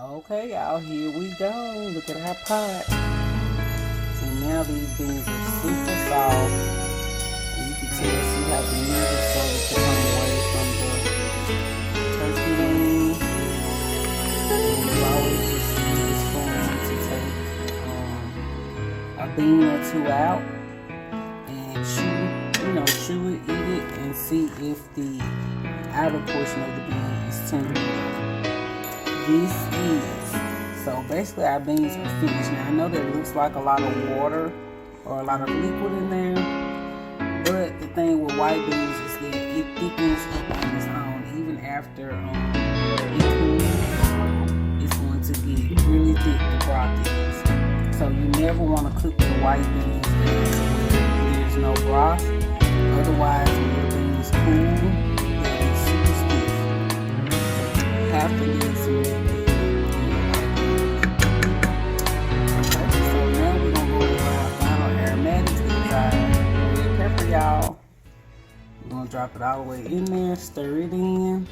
Okay, y'all, here we go. Look at our pot. So now these beans are super soft. And you can tell, see how the meat is starting to come away from the turkey wing. And you always just use a spoon to take a bean or two out and chew it, eat it, and see if the outer portion of the bean is tender. This is. So basically our beans are finished. Now I know that it looks like a lot of water or a lot of liquid in there, but the thing with white beans is that it thickens up on its own. Even after it cools, it's going to get really thick, the broth is. So you never want to cook the white beans when there's no broth. Otherwise, when the beans cool, they'll be super stiff. You have to get some milk. Okay, so now we're gonna go with our final aromatics. These are red pepper, y'all. We're gonna drop it all the way in there, stir it in,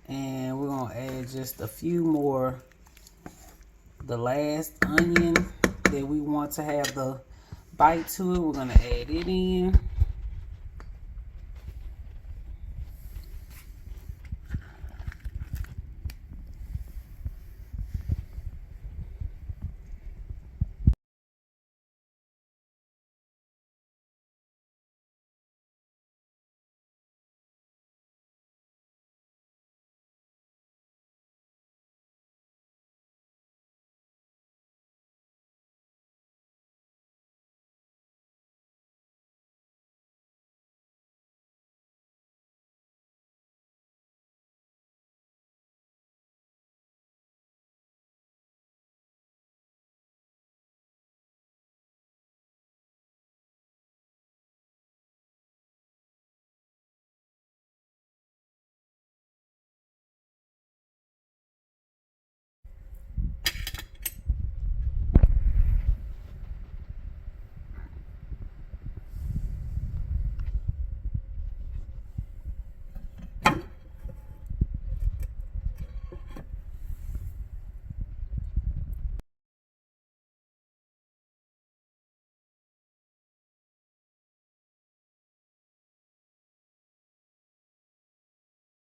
and we're gonna add just a few more. The last onion that we want to have the bite to it, we're gonna add it in.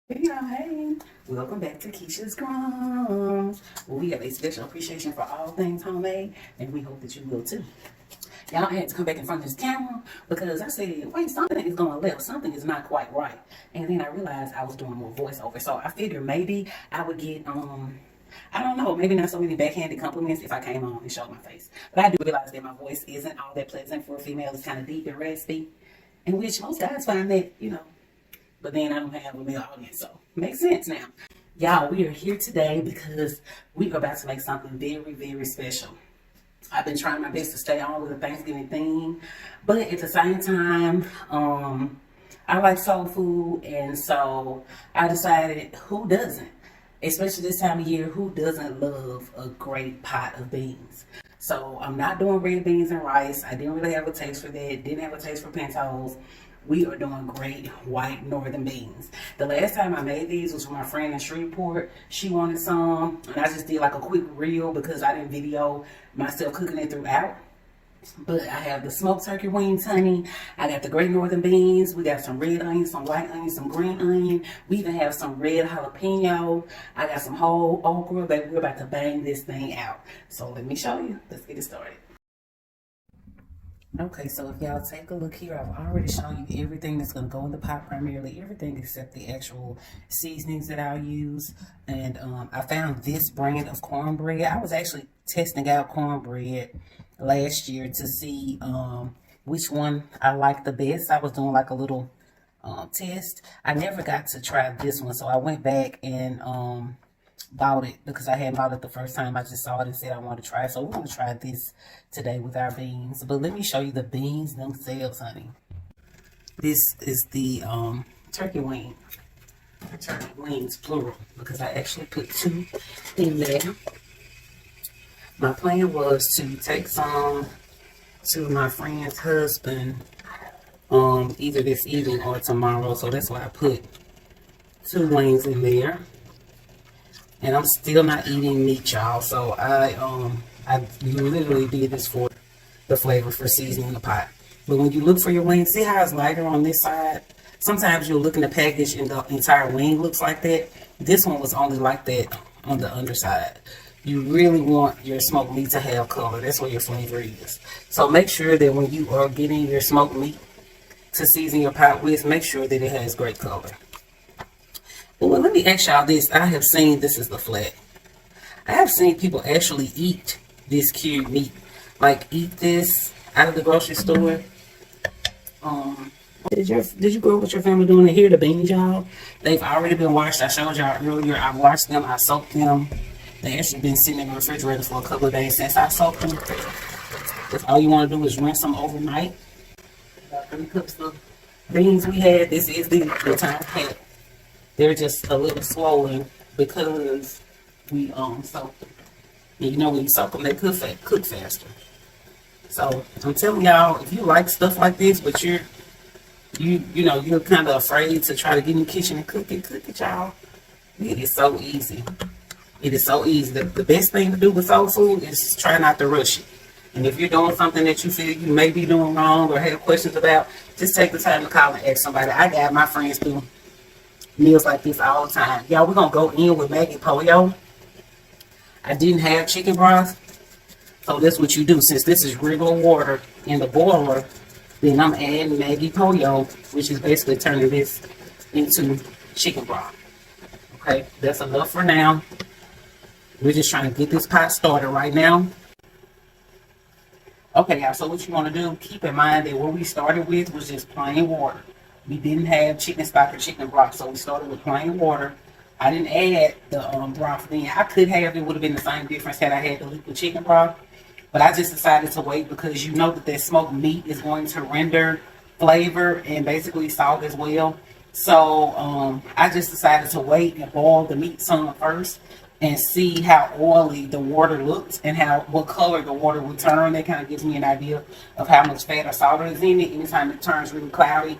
Hey y'all, hey! Welcome back to Keisha's Crumbs. Well, we have a special appreciation for all things homemade, and we hope that you will too. Y'all, I had to come back in front of this camera because I said, wait, something is going left. Something is not quite right. And then I realized I was doing more voiceover. So I figured maybe I would get, I don't know, maybe not so many backhanded compliments if I came on and showed my face. But I do realize that my voice isn't all that pleasant for a female. It's kind of deep and raspy, in which most guys find that, but then I don't have a male audience, so makes sense now. Y'all, we are here today because we are about to make something very, very special. I've been trying my best to stay on with the Thanksgiving theme, but at the same time, I like soul food, and so I decided, who doesn't? Especially this time of year, who doesn't love a great pot of beans? So I'm not doing red beans and rice. I didn't really have a taste for that. Didn't have a taste for pintos. We are doing great white northern beans. The last time I made these was with my friend in Shreveport. She wanted some, and I just did like a quick reel because I didn't video myself cooking it throughout. But I have the smoked turkey wings, honey. I got the great northern beans. We got some red onion, some white onion, some green onion. We even have some red jalapeno. I got some whole okra, baby. We're about to bang this thing out. So let me show you. Let's get it started. Okay, so if y'all take a look here, I've already shown you everything that's going to go in the pot, primarily everything except the actual seasonings that I'll use. And I found this brand of cornbread. I was actually testing out cornbread last year to see which one I liked the best. I was doing like a little test. I never got to try this one, so I went back and bought it because I hadn't bought it the first time. I just saw it and said I want to try it. So we're going to try this today with our beans. But let me show you the beans themselves, honey. This is the turkey wing. Turkey wings, plural, because I actually put 2 in there. My plan was to take some to my friend's husband either this evening or tomorrow. So that's why I put 2 wings in there. And I'm still not eating meat, y'all. So I literally did this for the flavor, for seasoning the pot. But when you look for your wing, see how it's lighter on this side? Sometimes you'll look in the package and the entire wing looks like that. This one was only like that on the underside. You really want your smoked meat to have color. That's where your flavor is. So make sure that when you are getting your smoked meat to season your pot with, make sure that it has great color. Well, let me ask y'all this. I have seen, this is the flat. I have seen people actually eat this cured meat. Like eat this out of the grocery store. Did you grow up with your family doing it? Here the beans, y'all. They've already been washed. I showed y'all earlier. I washed them. I soaked them. They actually been sitting in the refrigerator for a couple of days since I soaked them. That's all you want to do is rinse them overnight. About 3 cups of beans we had. This is the time pack. They're just a little swollen because we soaked them. And you know when you soak them, they cook faster. So I'm telling y'all, if you like stuff like this, but you're kind of afraid to try to get in the kitchen and cook it, y'all. It is so easy. It is so easy. The best thing to do with soul food is try not to rush it. And if you're doing something that you feel you may be doing wrong or have questions about, just take the time to call and ask somebody. I got my friends do meals like this all the time. Y'all, we're going to go in with Maggi pollo. I didn't have chicken broth. So that's what you do. Since this is regular water in the boiler, then I'm adding Maggi pollo, which is basically turning this into chicken broth. Okay, that's enough for now. We're just trying to get this pot started right now. Okay, y'all, so what you want to do, keep in mind that what we started with was just plain water. We didn't have chicken stock or chicken broth, so we started with plain water. I didn't add the broth then. I could have, it would have been the same difference had I had the liquid chicken broth. But I just decided to wait because you know that smoked meat is going to render flavor and basically salt as well. So I just decided to wait and boil the meat some first and see how oily the water looked and what color the water would turn. That kind of gives me an idea of how much fat or salt is in it. Anytime it turns really cloudy,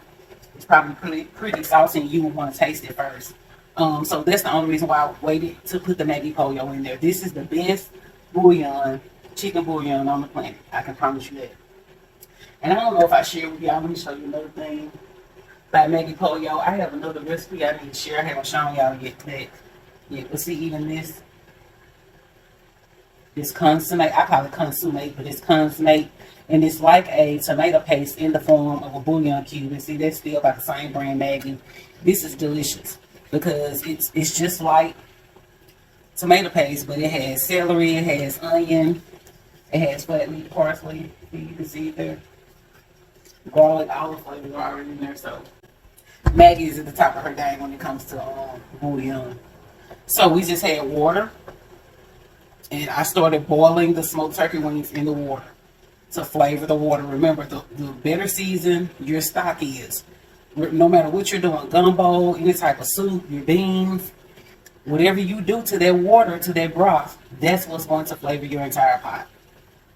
it's probably pretty salty and you would want to taste it first. So that's the only reason why I waited to put the Maggi pollo in there. This is the best bouillon, chicken bouillon on the planet. I can promise you that. And I don't know if I share with y'all. Let me show you another thing about Maggi pollo. I have another recipe I need to share. I haven't shown y'all yet that. Yeah, but see, even this consommé, I call it consommé, but it's consommé, and it's like a tomato paste in the form of a bouillon cube. And see, that's still by the same brand, Maggi. This is delicious because it's just like tomato paste, but it has celery, it has onion, it has flat leaf parsley. You can see it there. Garlic, olive flavor already in there. So Maggi is at the top of her game when it comes to bouillon. So we just had water, and I started boiling the smoked turkey wings in the water to flavor the water. Remember, the better season your stock is. No matter what you're doing, gumbo, any type of soup, your beans, whatever you do to that water, to that broth, that's what's going to flavor your entire pot.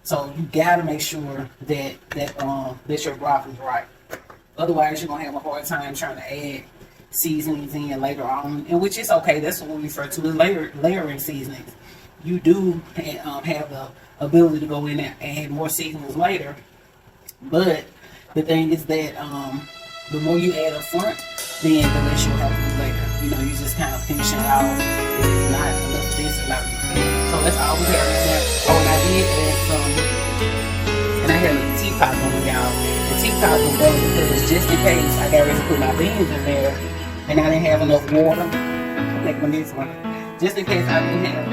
So you gotta make sure that your broth is right. Otherwise, you're gonna have a hard time trying to add seasonings in later on, and which is okay. That's what we refer to as layering seasonings. You do have the ability to go in and add more seasonings later, but the thing is that the more you add up front, then the less you'll have to do later. You know, you just kind of finish it out. It's not enough of this or not enough of that. So that's all we have in there. Oh, and I did add some, and I had a teapot on, y'all. The teapot was there because just in case I got ready to put my beans in there and I didn't have enough water. I'll take this one. Just in case I didn't have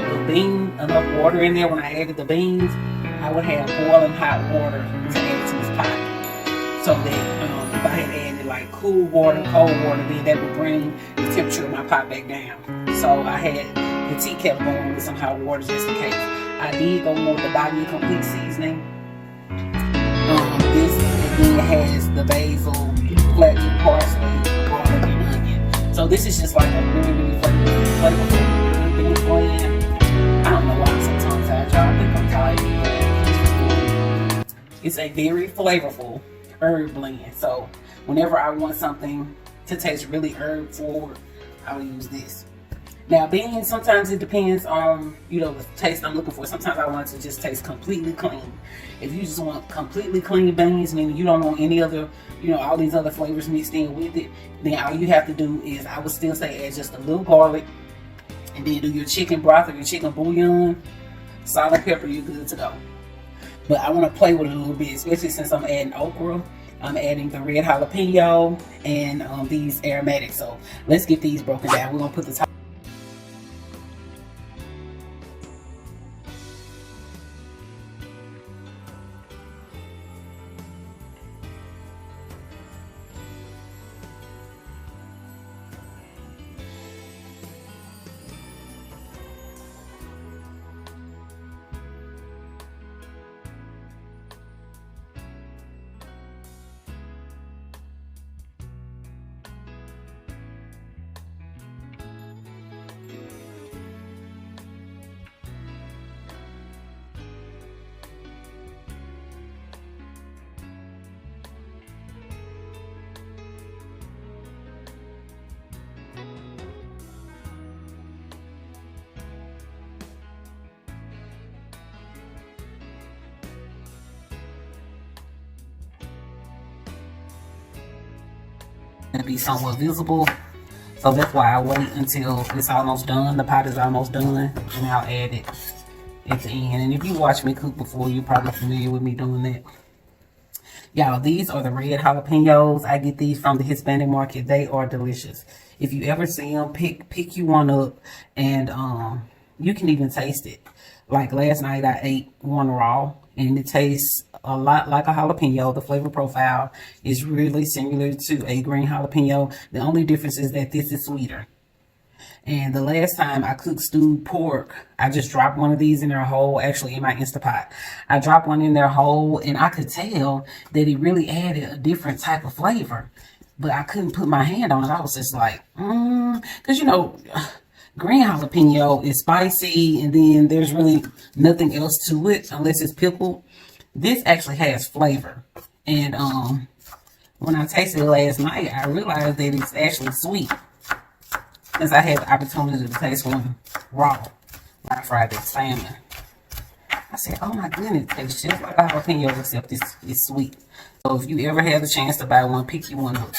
enough water in there when I added the beans, I would have boiling hot water to add to this pot. So that if I had added like cool water, cold water, then that would bring the temperature of my pot back down. So I had the tea kettle going with some hot water just in case. I did go more with the Body Complete seasoning. This again has the basil, flat leaf parsley, garlic, and onion. So this is just like a really, really flavorful bean blend. I don't know why I'm so tongue-tied, y'all. I think I'm tired. It's a very flavorful herb blend. So whenever I want something to taste really herb forward, I will use this. Now, beans, sometimes it depends on, you know, the taste I'm looking for. Sometimes I want it to just taste completely clean. If you just want completely clean beans, meaning you don't want any other, you know, all these other flavors mixed in with it, then all you have to do is, I would still say, add just a little garlic, and then do your chicken broth or your chicken bouillon, salt and pepper, you're good to go. But I want to play with it a little bit, especially since I'm adding okra. I'm adding the red jalapeno and these aromatics. So let's get these broken down. We're going to put the top. To be somewhat visible, so that's why I wait until it's almost done. The pot is almost done, and I'll add it at the end. And if you watch me cook before, you're probably familiar with me doing that. Y'all, these are the red jalapenos. I get these from the Hispanic market. They are delicious. If you ever see them, pick you one up, and you can even taste it. Like last night, I ate one raw, and it tastes a lot like a jalapeno. The flavor profile is really similar to a green jalapeno. The only difference is that this is sweeter. And the last time I cooked stewed pork, I just dropped one of these in there whole, actually in my Instapot. I dropped one in there whole, and I could tell that it really added a different type of flavor. But I couldn't put my hand on it. I was just like, because, you know, green jalapeno is spicy, and then there's really nothing else to it unless it's pickled. This actually has flavor. And when I tasted it last night, I realized that it's actually sweet, since I had the opportunity to taste one raw when I fried that salmon. I said, oh my goodness, it tastes just like a jalapeno, except it's sweet. So if you ever have the chance to buy one, pick you one up.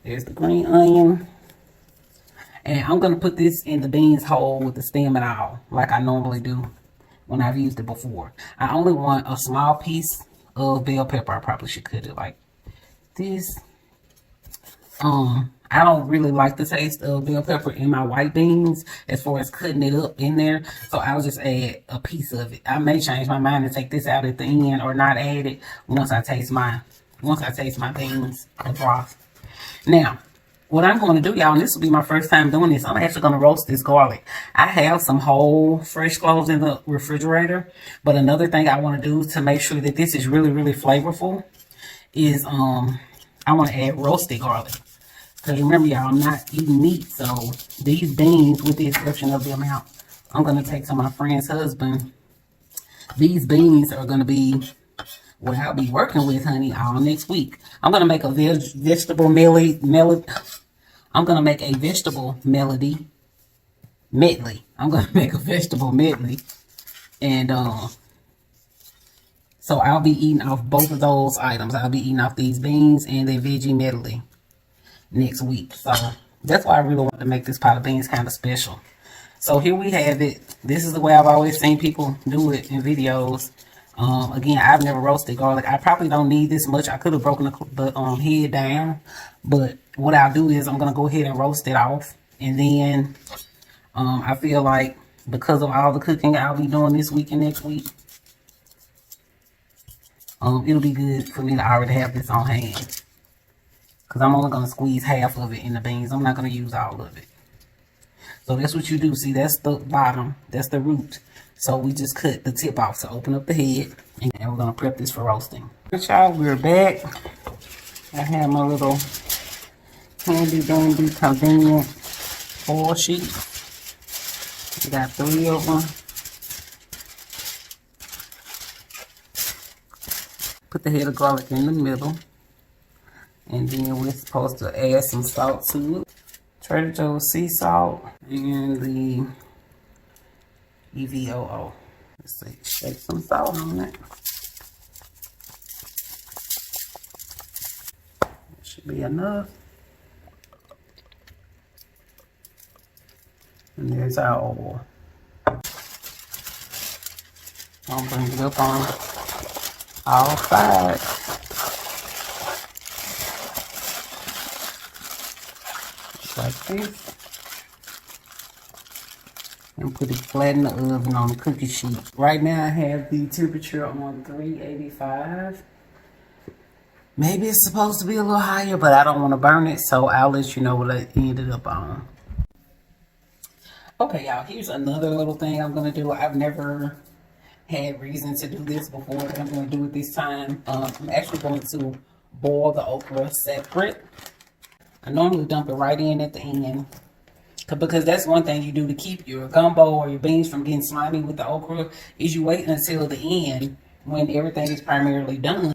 There's the green onion. And I'm going to put this in the beans whole with the stem and all, like I normally do when I've used it before. I only want a small piece of bell pepper. I probably should cut it like this. I don't really like the taste of bell pepper in my white beans as far as cutting it up in there. So I'll just add a piece of it. I may change my mind and take this out at the end, or not add it once I taste my beans and broth. Now, what I'm going to do, y'all, and this will be my first time doing this, I'm actually going to roast this garlic. I have some whole fresh cloves in the refrigerator, but another thing I want to do to make sure that this is really, really flavorful is I want to add roasted garlic. Because remember, y'all, I'm not eating meat, so these beans, with the exception of the amount I'm going to take to my friend's husband, these beans are going to be what I'll be working with, honey, all next week. I'm going to make a vegetable medley. I'm going to make a vegetable medley. I'm going to make a vegetable medley. And so I'll be eating off both of those items. I'll be eating off these beans and the veggie medley next week. So that's why I really want to make this pot of beans kind of special. So here we have it. This is the way I've always seen people do it in videos. Again, I've never roasted garlic. I probably don't need this much. I could have broken the head down, but what I'll do is I'm going to go ahead and roast it off. And then I feel like because of all the cooking I'll be doing this week and next week, it'll be good for me to already have this on hand. Because I'm only going to squeeze half of it in the beans. I'm not going to use all of it. So that's what you do. See, that's the bottom. That's the root. So we just cut the tip off to open up the head. And we're going to prep this for roasting. Alright, y'all, we're back. I have my little handy dandy convenient foil sheet. We got 3 of them. Put the head of garlic in the middle. And then we're supposed to add some salt to it. Trader Joe's sea salt, and the EVOO. Let's see, shake some salt on it. That should be enough. And there's our oil. I'll bring it up on all sides. Just like this. And put it flat in the oven on the cookie sheet. Right now I have the temperature on 385. Maybe it's supposed to be a little higher, but I don't want to burn it, so I'll let you know what I ended up on. Okay, y'all, here's another little thing I'm going to do. I've never had reason to do this before, but I'm going to do it this time. I'm actually going to boil the okra separate. I normally dump it right in at the end, because that's one thing you do to keep your gumbo or your beans from getting slimy with the okra, is you wait until the end when everything is primarily done.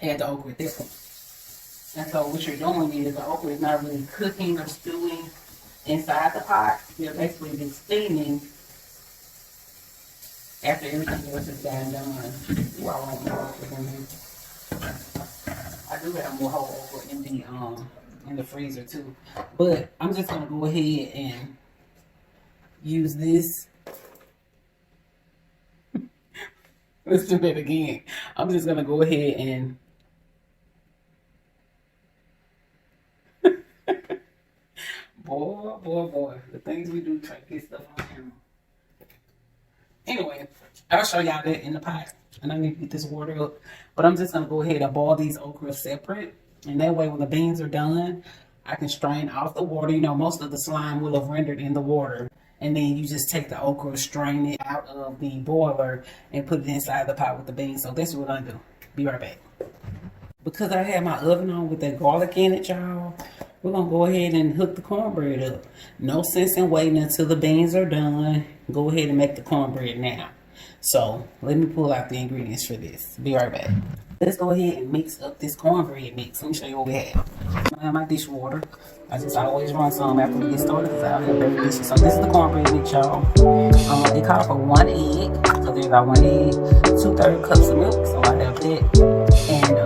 Add the okra there. And so what you're doing is the okra is not really cooking or stewing inside the pot. You're basically just steaming after everything else is done. Well, I want more okra in here. I do have more whole okra in the freezer too. But I'm just gonna go ahead and use this. Let's do that again. I'm just gonna go ahead and boy, the things we do try to get stuff on camera. Anyway, I'll show y'all that in the pot. And I need to get this water up. But I'm just gonna go ahead and boil these okra separate. And that way when the beans are done, I can strain off the water. You know, most of the slime will have rendered in the water. And then you just take the okra, strain it out of the boiler, and put it inside the pot with the beans. So that's what I'm gonna do. Be right back. Because I have my oven on with that garlic in it, y'all, we're gonna go ahead and hook the cornbread up. No sense in waiting until the beans are done. Go ahead and make the cornbread now. So let me pull out the ingredients for this. Be right back. Let's go ahead and mix up this cornbread mix. Let me show you what we have. I have my dishwater. I just always run some after we get started because I don't have baby dishes. So this is the cornbread mix, y'all. It called for 1 egg. So there's our 1 egg. 2/3 cups of milk. So I have that. And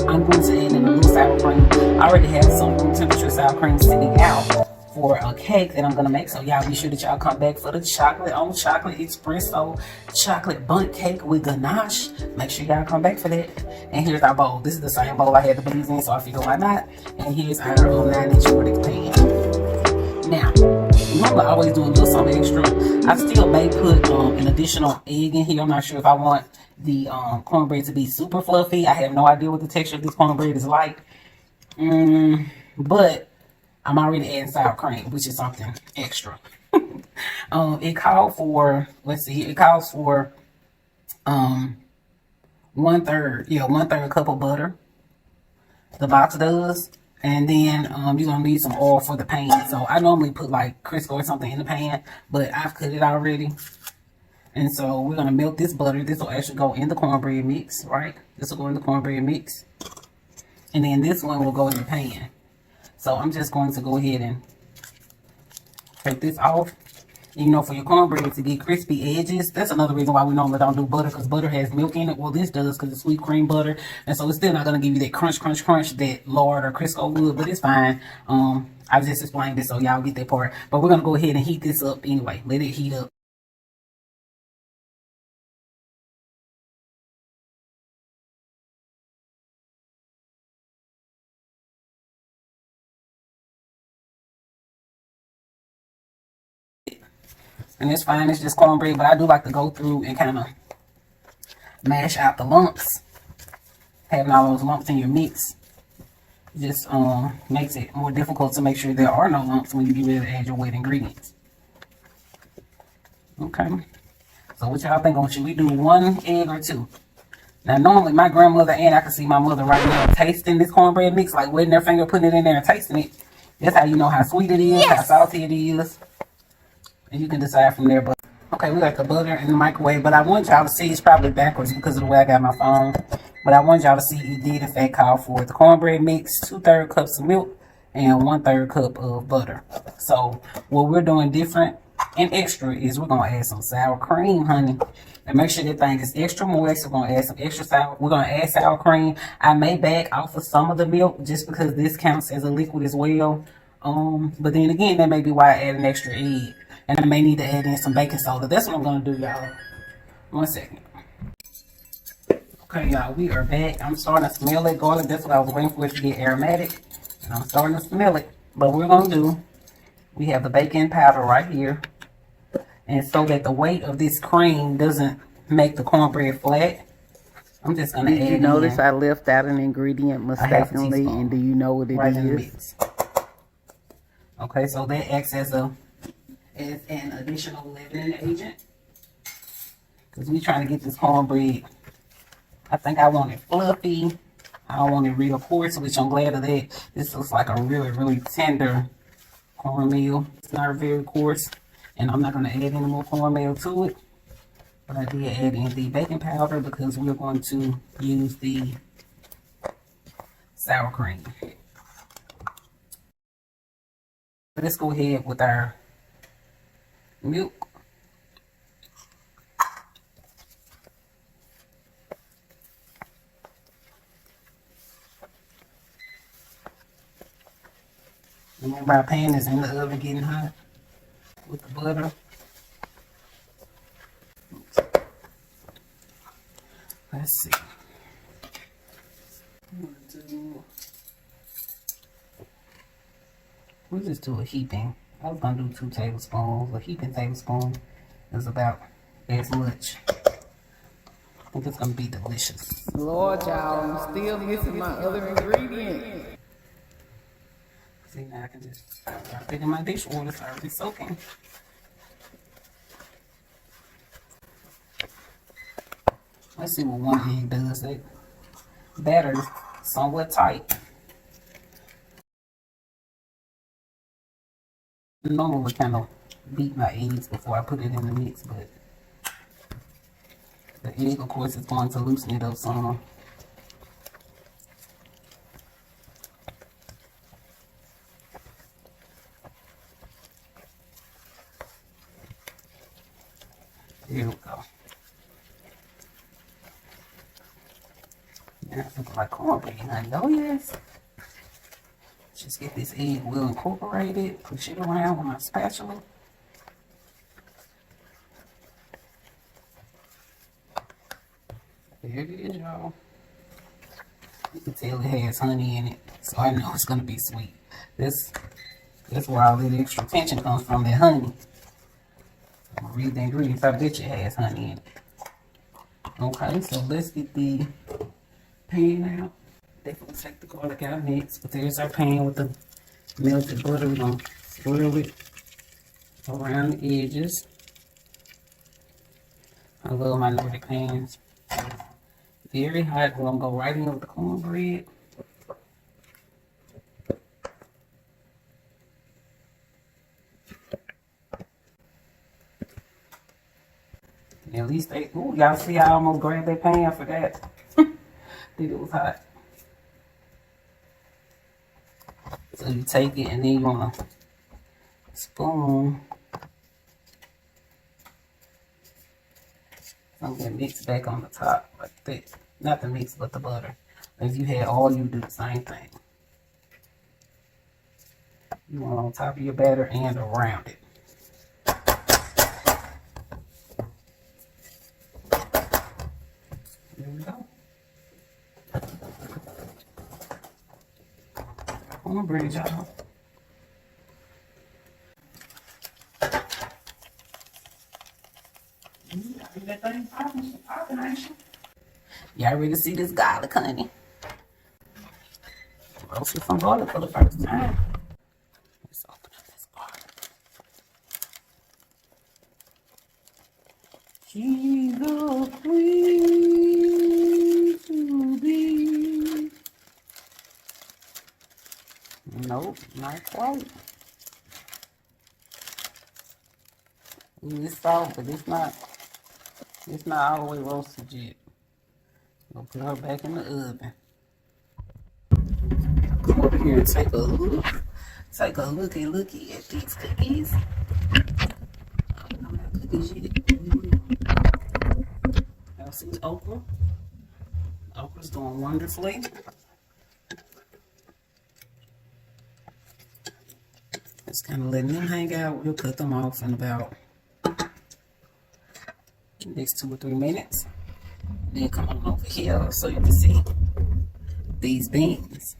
I'm going to add in a little sour cream. I already have some room temperature sour cream sitting out for a cake that I'm gonna make. So y'all be sure that y'all come back for the chocolate on chocolate espresso chocolate bundt cake with ganache. Make sure y'all come back for that. And here's our bowl. This is the same bowl I had the beans in, so I figured why not. And here's our 9-inch Nordic pan. Now, normally I always do a little something extra. I still may put an additional egg in here. I'm not sure if I want the cornbread to be super fluffy. I have no idea what the texture of this cornbread is like. But I'm already adding sour cream, which is something extra. It called for, let's see, it calls for 1/3 cup of butter. The box does. And then you're gonna need some oil for the pan. So I normally put like Crisco or something in the pan, but I've cut it already. And so we're gonna melt this butter. This will actually go in the cornbread mix, right? This will go in the cornbread mix. And then this one will go in the pan. So I'm just going to go ahead and take this off. You know, for your cornbread to get crispy edges, that's another reason why we normally don't do butter, because butter has milk in it. Well, this does because it's sweet cream butter. And so it's still not going to give you that crunch that lard or Crisco would, but it's fine. I just explained it so y'all get that part. But we're going to go ahead and heat this up anyway. Let it heat up. And it's fine, it's just cornbread, but I do like to go through and kind of mash out the lumps. Having all those lumps in your mix just makes it more difficult to make sure there are no lumps when you get ready to add your wet ingredients. Okay. So what y'all think on, should we do 1 egg or 2? Now normally my grandmother, and I can see my mother right now tasting this cornbread mix, like wetting their finger, putting it in there and tasting it. That's how you know how sweet it is, how salty it is. And you can decide from there. But okay, we got the butter in the microwave, but I want y'all to see, it's probably backwards because of the way I got my phone, but I want y'all to see it did in fact call for the cornbread mix, 2/3 cups of milk, and 1/3 cup of butter. So what we're doing different and extra is we're gonna add some sour cream, honey. And make sure that thing is extra moist. We're gonna add some extra sour. We're gonna add sour cream. I may back off of some of the milk just because this counts as a liquid as well. But then again, that may be why I add an extra egg. And I may need to add in some baking soda. That's what I'm gonna do, y'all. 1 second. Okay, y'all, we are back. I'm starting to smell that garlic. That's what I was waiting for it to get aromatic. And I'm starting to smell it. But we're gonna do, we have the baking powder right here. And so that the weight of this cream doesn't make the cornbread flat, I'm just gonna add. You notice I left out an ingredient mistakenly, and do you know what it right is? In the mix. Okay, so that acts as an additional leavening agent. Because we trying to get this cornbread. I think I want it fluffy. I don't want it real coarse, which I'm glad of that. This looks like a really, really tender cornmeal. It's not very coarse. And I'm not going to add any more cornmeal to it. But I did add in the baking powder because we're going to use the sour cream. Let's go ahead with our milk. Remember, our pan is in the oven getting hot with the butter. Let's see. We'll just do a heaping. I was gonna do 2 tablespoons. A heaping tablespoon is about as much. I think it's gonna be delicious. Lord, y'all, I'm still missing my other ingredient. See, now I can just drop it in my dishwater. It's already soaking. Let's see what 1 egg does. That batter is somewhat tight. I normally kind of beat my eggs before I put it in the mix, but the egg, of course, is going to loosen it up some. Here we go. Now it's looking like cornbread, honey. Oh, yes. Just get this egg well incorporated. Push it around with my spatula. There it is, y'all. You can tell it has honey in it, so I know it's going to be sweet. That's where all that extra tension comes from, that honey. I'm going to read the ingredients. I bet you it has honey in it. Okay, so let's get the pan out. Definitely take the garlic out next. But there's our pan with the melted butter. We're going to swirl it around the edges. I love my Nordic pans. Very hot. We're going to go right in with the cornbread. And at least they, ooh, y'all see I almost grabbed that pan for that. Think it was hot. So you take it and then you want to spoon something mix back on the top like that. Not the mix, but the butter. If you had all, you do the same thing. You want on top of your batter and around it. There we go. Cornbread, y'all. That thing popping, ain't you? Y'all ready to see this garlic, honey? Roasting some garlic for the first time. Let's open up this garlic. Jesus, please to be. Nope, not quite. It's soft, but it's not all the way roasted yet. We'll put her back in the oven. Come over here and take a look. take a looky at these cookies. I don't know how cookies yet. Y'all see the okra? Okra's doing wonderfully. Just kind of letting them hang out. We'll cut them off in about the next 2 or 3 minutes. Then come on over here so you can see these beans.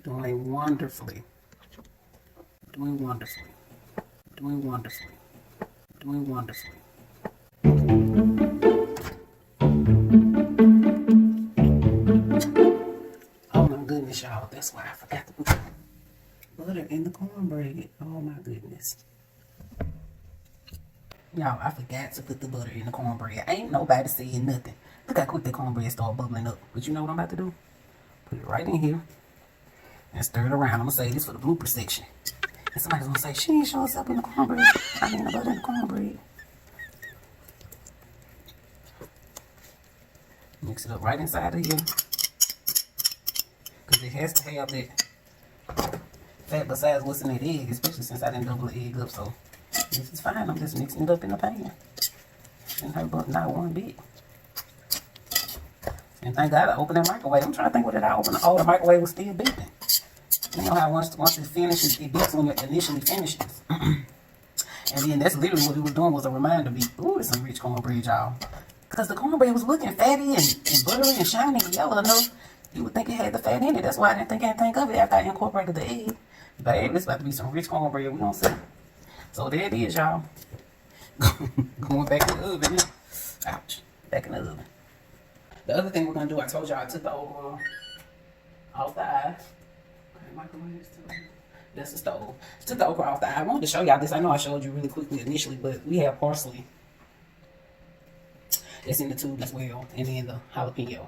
Doing wonderfully. Doing wonderfully. Doing wonderfully. Doing wonderfully. Oh my goodness, y'all. That's why I forgot to put the butter in the cornbread. Oh my goodness. Y'all, I forgot to put the butter in the cornbread. Ain't nobody saying nothing. Look how quick the cornbread start bubbling up. But you know what I'm about to do? Put it right in here. And stir it around. I'm going to say this for the blooper section. And somebody's going to say, she ain't show us up in the cornbread. I mean the butter in the cornbread. Mix it up right inside of here. Because it has to have that fat besides what's in that egg. Especially since I didn't double the egg up. So this is fine. I'm just mixing it up in the pan. And her butter not one bit. And thank God I opened that microwave. I'm trying to think what did I open. Oh, the microwave was still beeping. You know how once it finishes, it beeps when it initially finishes. And then that's literally what it was doing, was a reminder beep. Ooh, it's some rich cornbread, y'all. Because the cornbread was looking fatty and buttery and shiny and yellow enough, you would think it had the fat in it. That's why I didn't think anything of it after I incorporated the egg. Babe, this about to be some rich cornbread. We gonna see. So there it is, y'all. Going back in the oven now. Ouch. Back in the oven. The other thing we're gonna do, I told y'all I took the okra off the eye. That's the stove. Took the okra off the eye. I wanted to show y'all this. I know I showed you really quickly initially, but we have parsley that's in the tube as well, and then the jalapeno.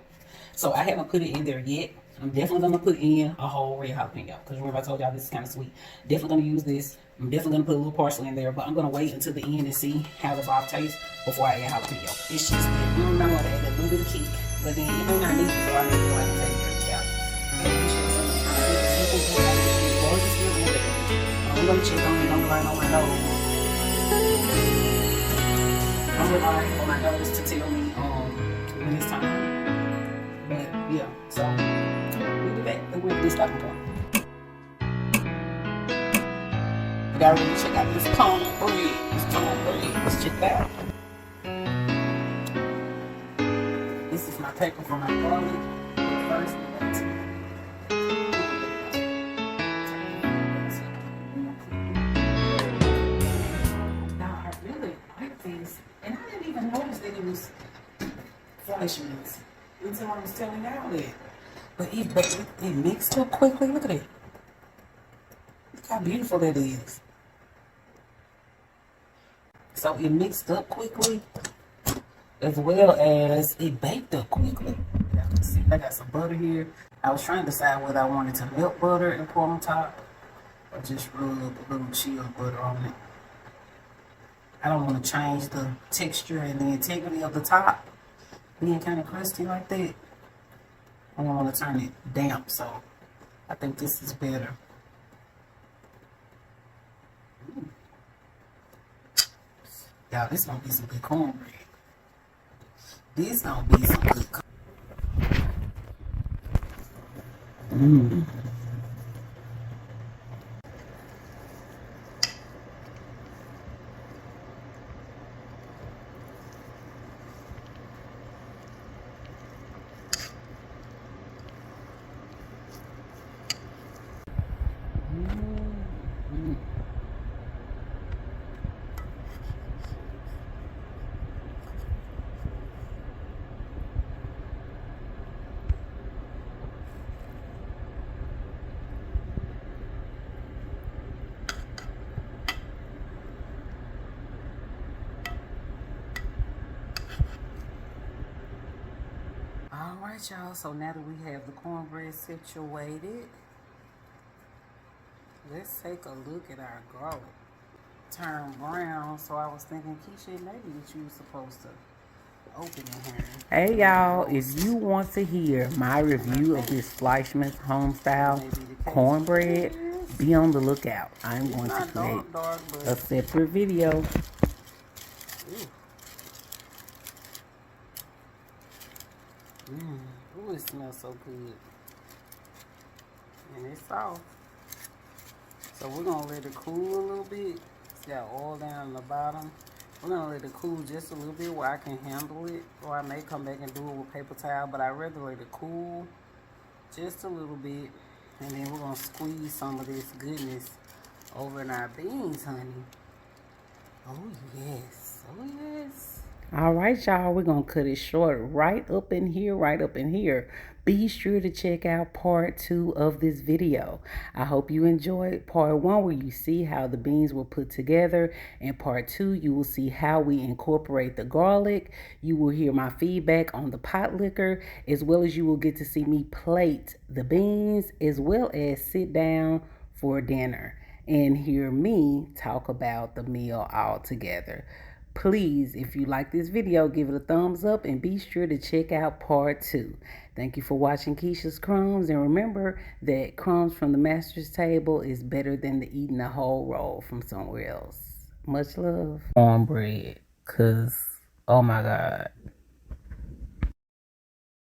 So I haven't put it in there yet. I'm definitely gonna put in a whole red jalapeno because remember I told y'all this is kind of sweet. Definitely gonna use this. I'm definitely gonna put a little parsley in there, but I'm gonna wait until the end and see how the broth tastes before I add jalapeno. It's just that I don't know what to add a little bit of kick, but then it may not need it, so I need to like take it out. I'm gonna check on it, don't rely on my nose. I'm relying on my nose to tell me when it's time. But yeah, so we'll be back. We'll be stopping point. We gotta really check out this cornbread. Let's check that out. This is my paper for my garlic. First, and I didn't even notice that it was flesh mix until I was telling y'all that. But it mixed up quickly. Look at it. Look how beautiful that is. So it mixed up quickly, as well as it baked up quickly. See, I got some butter here. I was trying to decide whether I wanted to melt butter and pour on top, or just rub a little chilled butter on it. I don't want to change the texture and the integrity of the top being kind of crusty like that. I don't want to turn it damp, so I think this is better. Y'all, this gonna be some good cornbread. This gonna be some good cornbread. Alright, y'all, so now that we have the cornbread situated, let's take a look at our garlic. turn brown. So I was thinking, Keisha, maybe that you were supposed to open it here. Hey y'all, if you want to hear my review of this Fleischmann's homestyle cornbread, be on the lookout. I'm going to create a separate video. Ooh, it smells so good. And it's soft. So we're going to let it cool a little bit. It's got oil down in the bottom. We're going to let it cool just a little bit where I can handle it. Or I may come back and do it with paper towel. But I'd rather let it cool just a little bit. And then we're going to squeeze some of this goodness over in our beans, honey. Oh, yes. Oh, yes. All right, y'all, we're going to cut it short right up in here. Be sure to check out part 2 of this video. I hope you enjoyed part 1 where you see how the beans were put together. In part 2, you will see how we incorporate the garlic. You will hear my feedback on the pot liquor, as well as you will get to see me plate the beans, as well as sit down for dinner and hear me talk about the meal all together. Please, if you like this video, give it a thumbs up and be sure to check out part 2. Thank you for watching Keisha's Crumbs, and remember that crumbs from the master's table is better than eating a whole roll from somewhere else. Much love. Cornbread, cause oh my God.